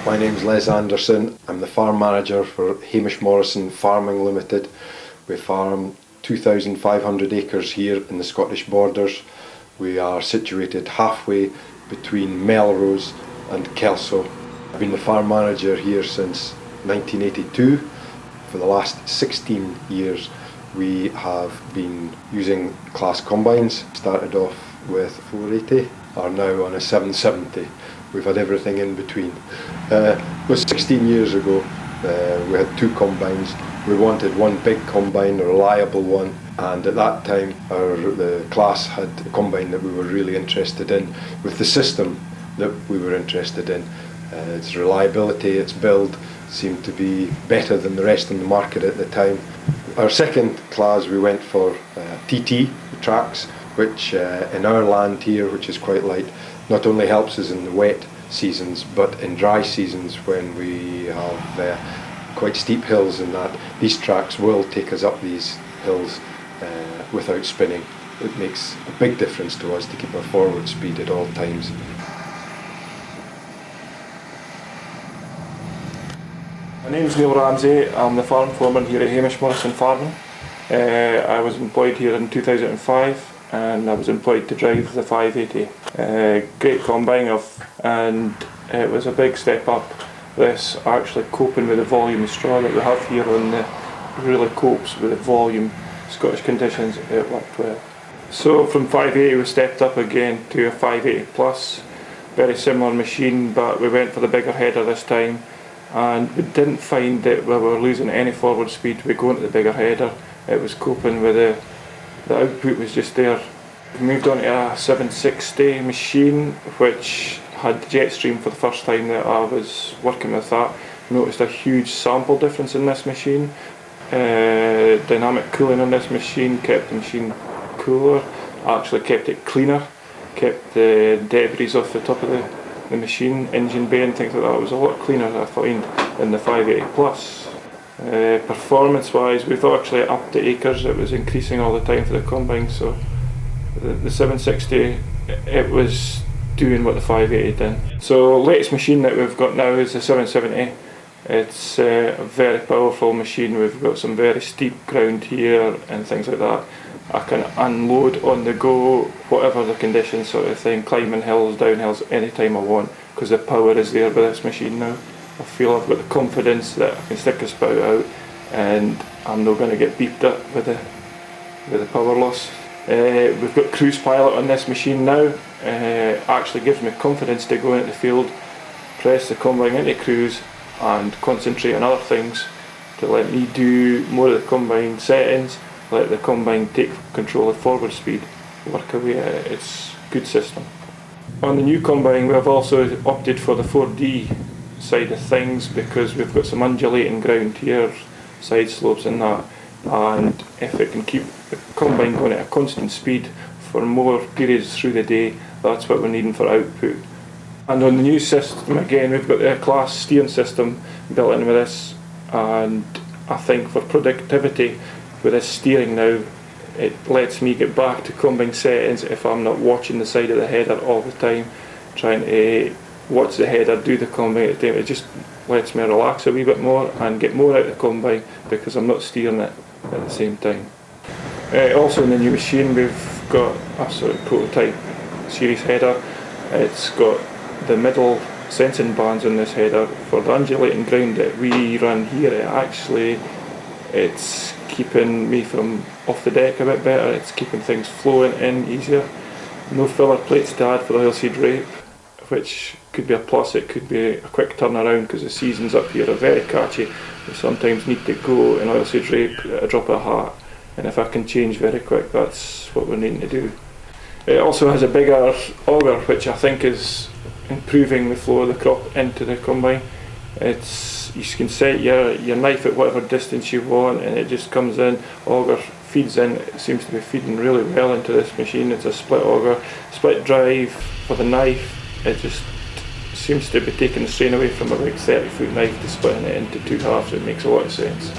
My name's Les Anderson. I'm the farm manager for Hamish Morrison Farming Limited. We farm 2,500 acres here in the Scottish borders. We are situated halfway between Melrose and Kelso. I've been the farm manager here since 1982. For the last 16 years we have been using CLAAS combines. Started off with 480, are now on a 770. We've had everything in between. It was 16 years ago. We had two combines. We wanted one big combine, a reliable one, and at that time the CLAAS had a combine that we were really interested in, with the system that we were interested in. Its reliability, its build seemed to be better than the rest in the market at the time. Our second CLAAS we went for TT tracks, which in our land here, which is quite light, not only helps us in the wet seasons but in dry seasons when we have quite steep hills, and that these tracks will take us up these hills without spinning. It makes a big difference to us to keep our forward speed at all times. My name's Neil Ramsey. I'm the farm foreman here at Hamish Morrison Farming. I was employed here in 2005 and I was employed to drive the 580. Great combine and it was a big step up. This actually coping with the volume of straw that we have here on the really copes with the volume Scottish conditions. It worked well. So from 580 we stepped up again to a 580 plus. Very similar machine, but we went for the bigger header this time, and we didn't find that we were losing any forward speed by going to the bigger header. It was coping with the output was just there. We moved on to a 760 machine, which had the jet stream for the first time that I was working with that. Noticed a huge sample difference in this machine. Dynamic cooling on this machine kept the machine cooler, actually kept it cleaner, kept the debris off the top of the machine, engine bay and things like that. It was a lot cleaner, I find, than the 580 plus. Performance wise, we've actually upped the acres. It was increasing all the time for the combine, so the 760, it was doing what the 580 did. So latest machine that we've got now is the 770. It's a very powerful machine. We've got some very steep ground here and things like that. I can unload on the go, whatever the conditions sort of thing, climbing hills, down hills, anytime I want, because the power is there with this machine now. I feel I've got the confidence that I can stick a spout out and I'm not going to get beeped at with the power loss. We've got cruise pilot on this machine now. Actually gives me confidence to go into the field, press the combine into cruise and concentrate on other things, to let me do more of the combine settings, let the combine take control of forward speed, work away at it. It's a good system. On the new combine we have also opted for the 4D side of things, because we've got some undulating ground here, side slopes and that, and if it can keep the combine going at a constant speed for more periods through the day, that's what we're needing for output. And on the new system again, we've got the CLAAS steering system built in with this, and I think for productivity with this steering now, it lets me get back to combine settings if I'm not watching the side of the header all the time, trying to watch the header, do the combine at the time. It just lets me relax a wee bit more and get more out of the combine because I'm not steering it at the same time. Also in the new machine we've got a sort of prototype series header. It's got the middle sensing bands on this header for the undulating ground that we run here. It's keeping me from off the deck a bit better. It's keeping things flowing in easier. No filler plates to add for the oilseed rape, which could be a plus. It could be a quick turnaround because the seasons up here are very catchy. We sometimes need to go in oilseed rape at a drop of a hat, and if I can change very quick, that's what we're needing to do. It also has a bigger auger, which I think is improving the flow of the crop into the combine. You can set your knife at whatever distance you want and it just comes in, auger feeds in. It seems to be feeding really well into this machine. It's a split auger, split drive for the knife. It just seems to be taking the strain away from a big 30-foot knife to splitting it into two halves. It makes a lot of sense.